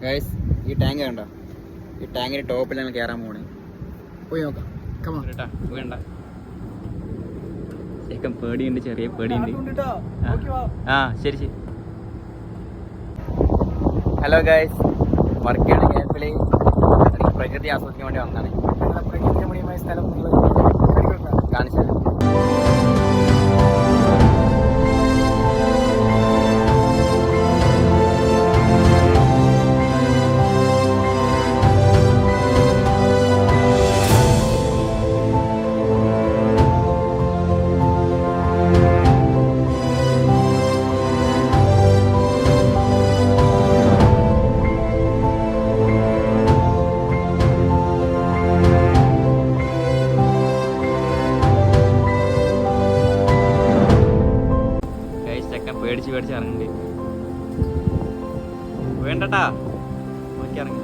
Guys ഈ tank കണ്ടോ? ഈ ടാങ്കിന്റെ ടോപ്പിൽ ഞങ്ങൾ കയറാൻ പോണേ. പോയി നോക്കാം. വേണ്ട ചേക്കൻ പേടിയുണ്ട്, ചെറിയ പേടിയുണ്ട്. ആ ശരി ശരി. ഹലോ ഗൈസ്, വർക്കയുടെ ഗ്യാപ്പിൽ പ്രകൃതി ആസ്വദിക്കാൻ വേണ്ടി വന്നതാണ്. പ്രകൃതി രമണീയമായ സ്ഥലം കാണിച്ചാൽ പേടിച്ച് ഇറങ്ങണ്ട്. വേണ്ടട്ടാ നോക്കി ഇറങ്ങി.